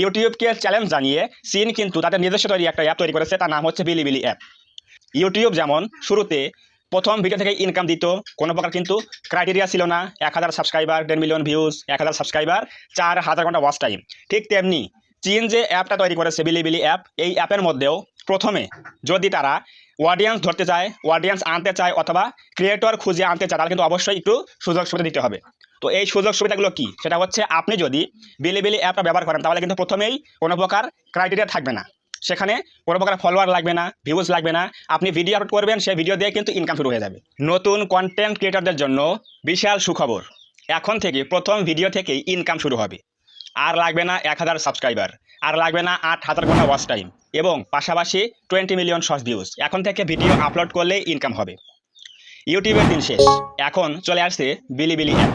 ইউটিউবকে challenge জানিয়ে চীন কিন্তু তাদের নিজস্ব তৈরি একটা অ্যাপ তৈরি করেছে, তার নাম হচ্ছে বিলিবিলি অ্যাপ। ইউটিউব যেমন শুরুতে প্রথম ভিডিও থেকে ইনকাম দিত, কোনো প্রকার কিন্তু ক্রাইটেরিয়া ছিল না, 1000 সাবস্ক্রাইবার, 10 মিলিয়ন ভিউজ, 1000 সাবস্ক্রাইবার, 4000 ঘন্টা ওয়াচ টাইম। ঠিক তেমনি চীন যে অ্যাপটা তৈরি করেছে বিলিবিলি অ্যাপ, এই অ্যাপের মধ্যেও প্রথমে যদি তারা অডিয়েন্স ধরতে চায়, অডিয়েন্স আনতে চায় অথবা ক্রিয়েটর খুঁজে আনতে চায়, তাহলে কিন্তু অবশ্যই একটু সুযোগ সুবিধা দিতে হবে। তো এই সুযোগ সুবিধাগুলো কি, সেটা হচ্ছে আপনি যদি বিলিবিলি অ্যাপটা ব্যবহার করেন তাহলে কিন্তু প্রথমেই কোনো প্রকার ক্রাইটেরিয়া থাকবে না, সেখানে কোনো প্রকার ফলোয়ার লাগবে না, ভিউজ লাগবে না, আপনি ভিডিও আপলোড করবেন, সেই ভিডিও দিয়ে কিন্তু ইনকাম শুরু হয়ে যাবে। নতুন কন্টেন্ট ক্রিয়েটরদের জন্য বিশাল সুখবর, এখন থেকে প্রথম ভিডিও থেকেই ইনকাম শুরু হবে। আর লাগবে না 1000 সাবস্ক্রাইবার, আর লাগবে না 8000 ঘন্টা ওয়াচ টাইম, এবং পাশাপাশি 20 মিলিয়ন শর্টস ভিউজ। এখন থেকে ভিডিও আপলোড করলেই ইনকাম হবে। ইউটিউবের দিন শেষ, এখন চলে আসছে বিলিবিলি অ্যাপ।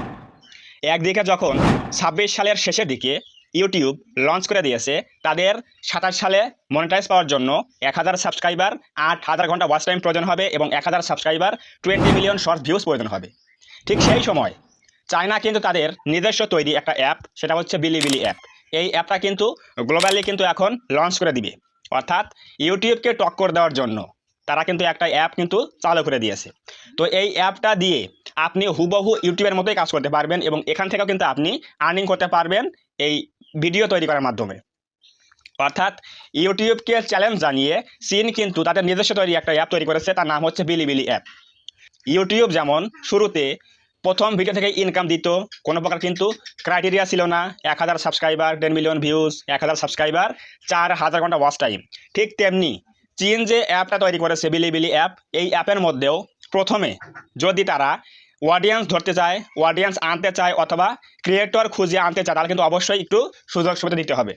একদিকে যখন 26 সালের শেষের দিকে ইউটিউব লঞ্চ করে দিয়েছে, তাদের 27 সালে মনিটাইজ পাওয়ার জন্য 1000 সাবস্ক্রাইবার, 8000 ঘন্টা ওয়াচ টাইম প্রয়োজন হবে, এবং 1000 সাবস্ক্রাইবার, 20 মিলিয়ন শর্ট ভিউজ প্রয়োজন হবে। ঠিক সেই সময় চায়না কিন্তু তাদের নিজস্ব তৈরি একটা অ্যাপ, সেটা হচ্ছে বিলিবিলি অ্যাপ। এই অ্যাপটা কিন্তু গ্লোবালি কিন্তু এখন লঞ্চ করে দিবে, অর্থাৎ ইউটিউবকে টক্কর দেওয়ার জন্য তারা কিন্তু একটা অ্যাপ কিন্তু চালু করে দিয়েছে। তো এই অ্যাপটা দিয়ে আপনি হুবহু ইউটিউবের মতোই কাজ করতে পারবেন, এবং এখান থেকেও কিন্তু আপনি আর্নিং করতে পারবেন এই ভিডিও তৈরি করার মাধ্যমে। অর্থাৎ ইউটিউবকে চ্যালেঞ্জ জানিয়ে চীন কিন্তু তাদের নিজস্ব তৈরি একটা অ্যাপ তৈরি করেছে, তার নাম হচ্ছে বিলিবিলি অ্যাপ। ইউটিউব যেমন শুরুতে প্রথম ভিডিও থেকে ইনকাম দিত, কোনো প্রকার কিন্তু ক্রাইটেরিয়া ছিল না, 1000 সাবস্ক্রাইবার, 10 মিলিয়ন ভিউজ, 1000 সাবস্ক্রাইবার, 4000 ঘন্টা ওয়াচ টাইম। ঠিক তেমনি চীন যে অ্যাপটা তৈরি করেছে বিলিবিলি অ্যাপ, এই অ্যাপের মধ্যেও প্রথমে যদি তারা অডিয়েন্স ধরতে চায়, অডিয়েন্স আনতে চায় অথবা ক্রিয়েটর খুঁজে আনতে চায়, তাহলে কিন্তু অবশ্যই একটু সুযোগ সুবিধা দিতে হবে।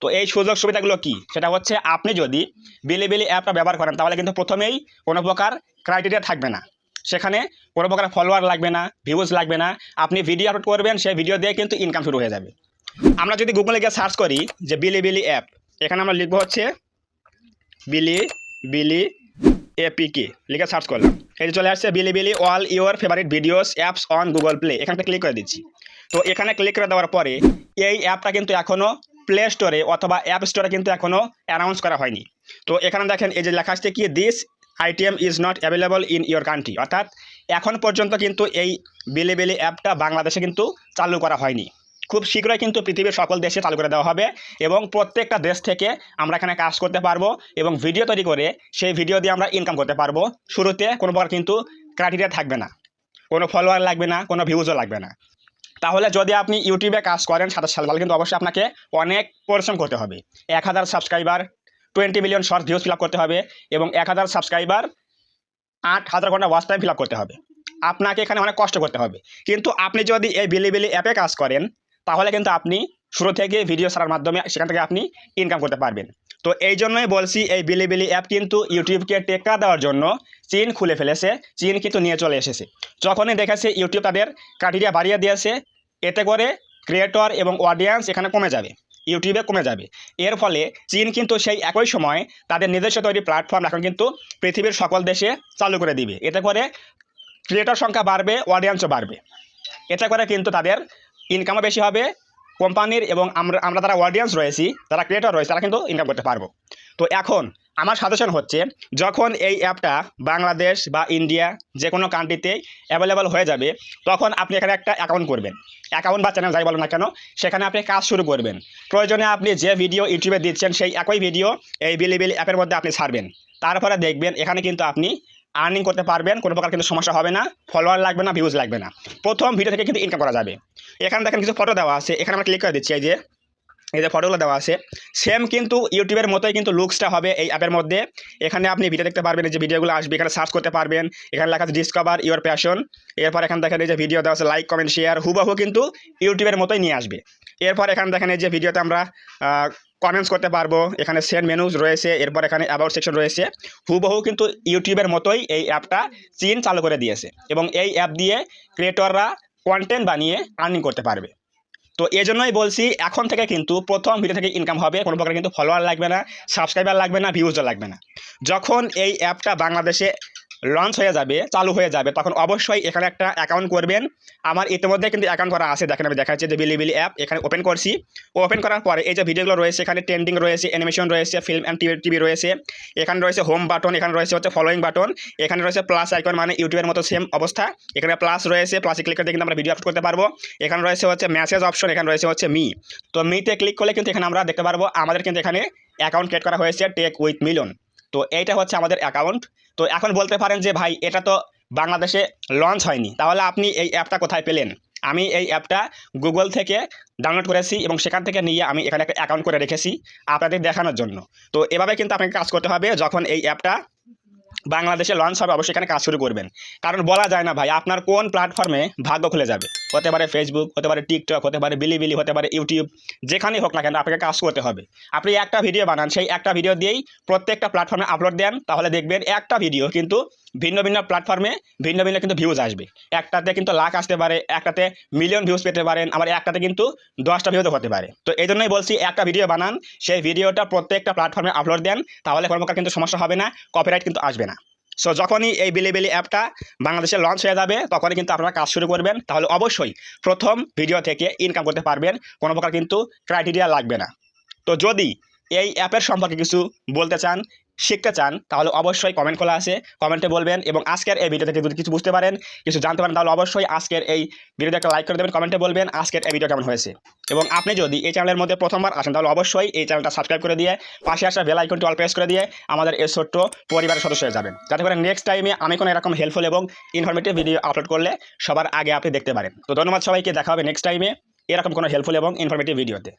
তো এই সুযোগ সুবিধাগুলো কি, সেটা হচ্ছে আপনি যদি বিলিবিলি অ্যাপটা ব্যবহার করেন তাহলে কিন্তু প্রথমেই কোনো প্রকার ক্রাইটেরিয়া থাকবে না, সেখানে কোনো প্রকার ফলোয়ার লাগবে না, ভিউজ লাগবে না, আপনি ভিডিও আপলোড করবেন, সেই ভিডিও দিয়ে কিন্তু ইনকাম শুরু হয়ে যাবে। আমরা যদি গুগলে গিয়ে সার্চ করি যে বিলিবিলি অ্যাপ, এখানে আমরা লিখবো হচ্ছে বিলিবিলি এপিকে, লিখে সার্চ করলাম, এই যে চলে আসছে Bilibili all your favourite videos apps on Google Play. এখানে ক্লিক করে দিচ্ছি। তো এখানে ক্লিক করে দেওয়ার পরে এই অ্যাপটা কিন্তু এখনও প্লে স্টোরে অথবা অ্যাপ স্টোরে কিন্তু এখনও অ্যানাউন্স করা হয়নি। তো এখানে দেখেন এই যে লেখা আসছে কি, this item is not available in your country, অর্থাৎ এখন পর্যন্ত কিন্তু এই বিলিবিলি অ্যাপটা বাংলাদেশে কিন্তু চালু করা হয়নি। খুব শীঘ্রই কিন্তু পৃথিবীর সকল দেশে চালু করে দেওয়া হবে, এবং প্রত্যেকটা দেশ থেকে আমরা এখানে কাজ করতে পারবো এবং ভিডিও তৈরি করে সেই ভিডিও দিয়ে আমরা ইনকাম করতে পারবো। শুরুতে কোনো প্রকার কিন্তু ক্রাইটেরিয়া থাকবে না, কোনো ফলোয়ার লাগবে না, কোনো ভিউজও লাগবে না। তাহলে যদি আপনি ইউটিউবে কাজ করেন 27 সাল, তাহলে কিন্তু অবশ্যই আপনাকে অনেক পরিশ্রম করতে হবে। 1000 subscriber, 20 million short views fill up করতে হবে, এবং 1000 সাবস্ক্রাইবার, 8000 ঘন্টা ওয়াচ টাইম ফিল আপ করতে হবে। আপনাকে এখানে অনেক কষ্ট করতে হবে। কিন্তু আপনি যদি এই বিলিবিলি অ্যাপে কাজ করেন তাহলে কিন্তু আপনি শুরু থেকে ভিডিও ছাড়ার মাধ্যমে সেখান থেকে আপনি ইনকাম করতে পারবেন। তো এই জন্যই বলছি, এই বিলিবিলি অ্যাপ কিন্তু ইউটিউবকে টেক্কা দেওয়ার জন্য চীন খুলে ফেলেছে, চীন কিন্তু নিয়ে চলে এসেছে। যখনই দেখেছে ইউটিউব তাদের ক্রাইটেরিয়া বাড়িয়ে দিয়েছে, এতে করে ক্রিয়েটর এবং অডিয়েন্স এখানে কমে যাবে, ইউটিউবে কমে যাবে। এর ফলে চীন কিন্তু সেই একই সময় তাদের নিজস্ব তৈরি প্ল্যাটফর্ম এখন কিন্তু পৃথিবীর সকল দেশে চালু করে দিবে। এতে করে ক্রিয়েটর সংখ্যা বাড়বে, অডিয়েন্সও বাড়বে, এতে করে কিন্তু তাদের ইনকামও বেশি হবে কোম্পানির, এবং আমরা যারা অডিয়েন্স রয়েছি, যারা ক্রিয়েটর রয়েছে, তারা কিন্তু ইনকাম করতে পারবো। তো এখন আমার সাজেশন হচ্ছে, যখন এই অ্যাপটা বাংলাদেশ বা ইন্ডিয়া যে কোনো কান্ট্রিতে অ্যাভেলেবল হয়ে যাবে, তখন আপনি এখানে একটা অ্যাকাউন্ট করবেন, অ্যাকাউন্ট বা চ্যানেল যাই বলেন না কেন, সেখানে আপনি কাজ শুরু করবেন। প্রয়োজনে আপনি যে ভিডিও ইউটিউবে দিচ্ছেন সেই একই ভিডিও এই বিলিবিলি অ্যাপের মধ্যে আপনি ছাড়বেন। তারপরে দেখবেন এখানে কিন্তু আপনি আর্নিং করতে পারবেন, কোনো প্রকার কিন্তু সমস্যা হবে না, ফলোয়ার লাগবে না, ভিউজ লাগবে না, প্রথম ভিডিও থেকে কিন্তু ইনকাম করা যাবে। এখানে দেখেন কিছু ফটো দেওয়া আছে, এখানে আমরা ক্লিক করে দিচ্ছি, এই যে ফটোগুলো দেওয়া আছে, সেম কিন্তু ইউটিউবের মতোই কিন্তু লুকসটা হবে এই অ্যাপের মধ্যে। এখানে আপনি ভিডিও দেখতে পারবেন, এই যে ভিডিওগুলো আসবে, এখানে সার্চ করতে পারবেন, এখানে লেখা আছে ডিসকভার ইউর প্যাশন। এরপর এখানে দেখেন এই যে ভিডিও দেওয়া আছে, লাইক কমেন্ট শেয়ার, হুবহু কিন্তু ইউটিউবের মতোই নিয়ে আসবে। এরপর এখানে দেখেন এই যে ভিডিওতে আমরা কমেন্টস করতে পারবো, এখানে সেন্ড মেনুজ রয়েছে, এরপর এখানে অ্যাবাউট সেকশন রয়েছে। হুবহু কিন্তু ইউটিউবের মতোই এই অ্যাপটা চীন চালু করে দিয়েছে, এবং এই অ্যাপ দিয়ে ক্রিয়েটররা কন্টেন্ট বানিয়ে আর্নিং করতে পারবে। তো এই জন্যই বলছি, এখন থেকে কিন্তু প্রথম ভিডিও থেকে ইনকাম হবে, কোনো প্রকার কিন্তু ফলোয়ার লাগবে না, সাবস্ক্রাইবার লাগবে না, ভিউজও লাগবে না। যখন এই অ্যাপটা বাংলাদেশে লঞ্চ হয়ে যাবে, চালু হয়ে যাবে, তখন অবশ্যই এখানে একটা অ্যাকাউন্ট করবেন। আমার ইতিমধ্যে কিন্তু অ্যাকাউন্ট করা আছে, দেখেন আমি দেখাচ্ছি যে বিলিবিলি অ্যাপ এখানে ওপেন করছি। ওপেন করার পরে এই যে ভিডিওগুলো রয়েছে, এখানে ট্রেন্ডিং রয়েছে, অ্যানিমেশন রয়েছে, ফিল্ম অ্যান্ড টিভি রয়েছে, এখানে রয়েছে হোম বাটন, এখানে রয়েছে হচ্ছে ফলোয়িং বাটন, এখানে রয়েছে প্লাস আইকন, মানে ইউটিউবের মতো সেম অবস্থা। এখানে প্লাস রয়েছে, প্লাসে ক্লিক করে কিন্তু আমরা ভিডিও আপলোড করতে পারবো। এখানে রয়েছে হচ্ছে মেসেজ অপশন, এখানে রয়েছে হচ্ছে মি। তো মিতে ক্লিক করলে কিন্তু এখানে আমরা দেখতে পারবো আমাদের কিন্তু এখানে অ্যাকাউন্ট ক্রিয়েট করা হয়েছে টেক উইথ মিলন। তো এইটা হচ্ছে আমাদের অ্যাকাউন্ট। তো এখন বলতে পারেন যে ভাই এটা তো বাংলাদেশে লঞ্চ হয়নি, তাহলে আপনি এই অ্যাপটা কোথায় পেলেন? আমি এই অ্যাপটা গুগল থেকে ডাউনলোড করেছি এবং সেখান থেকে নিয়ে আমি এখানে একটা অ্যাকাউন্ট করে রেখেছি আপনাদের দেখানোর জন্য। তো এভাবে কিন্তু আপনাকে কাজ করতে হবে। যখন এই অ্যাপটা বাংলাদেশে লঞ্চ হবে অবশ্যই এখানে কাজ শুরু করবেন, কারণ বলা যায় না ভাই আপনার কোন প্ল্যাটফর্মে ভাগ্য খুলে যাবে। হতে পারে ফেসবুক, হতে পারে টিকটক, হতে পারে বিলিবিলি, হতে পারে ইউটিউব, যেখানেই হোক না কেন আপনাকে কাজ করতে হবে। আপনি একটা ভিডিও বানান, সেই একটা ভিডিও দিয়েই প্রত্যেকটা প্ল্যাটফর্মে আপলোড দেন, তাহলে দেখবেন একটা ভিডিও কিন্তু ভিন্ন ভিন্ন প্ল্যাটফর্মে ভিন্ন ভিন্ন কিন্তু ভিউজ আসবে। একটাতে কিন্তু লাখ আসতে পারে, একটাতে মিলিয়ন ভিউজ পেতে পারেন, আবার একটাতে কিন্তু 10টা ভিউজও হতে পারে। তো এই জন্যই বলছি একটা ভিডিও বানান, সেই ভিডিওটা প্রত্যেকটা প্ল্যাটফর্মে আপলোড দেন, তাহলে কোনো প্রকার কিন্তু সমস্যা হবে না, কপিরাইট কিন্তু আসবে না। সো যখনই এই বিলিবিলি অ্যাপটা বাংলাদেশে লঞ্চ হয়ে যাবে তখনই কিন্তু আপনারা কাজ শুরু করবেন, তাহলে অবশ্যই প্রথম ভিডিও থেকে ইনকাম করতে পারবেন, কোনো প্রকার কিন্তু ক্রাইটেরিয়া লাগবে না। তো যদি এই অ্যাপের সম্পর্কে কিছু বলতে চান, শিখতে চান, তাহলে অবশ্যই কমেন্ট খোলা আছে, কমেন্টে বলবেন। এবং আজকের এই ভিডিও থেকে যদি কিছু বুঝতে পারেন, কিছু জানতে পারেন, তাহলে অবশ্যই আজকের এই ভিডিওতে একটা লাইক করে দেবেন, কমেন্টে বলবেন আজকের এই ভিডিও কেমন হয়েছে। এবং আপনি যদি এই চ্যানেলের মধ্যে প্রথমবার আসেন তাহলে অবশ্যই এই চ্যানেলটা সাবস্ক্রাইব করে দিয়ে পাশে আসা বেল আইকনটি অল প্রেস করে দিয়ে আমাদের এই ছোট্ট পরিবারের সদস্য হয়ে যাবেন, যাতে করে নেক্সট টাইমে আমি কোনো এরকম হেল্পফুল এবং ইনফরমেটিভ ভিডিও আপলোড করলে সবার আগে আপনি দেখতে পারেন। তো ধন্যবাদ সবাইকে, দেখা হবে নেক্সট টাইমে এরকম কোনো হেল্পফুল এবং ইনফরমেটিভ ভিডিওতে।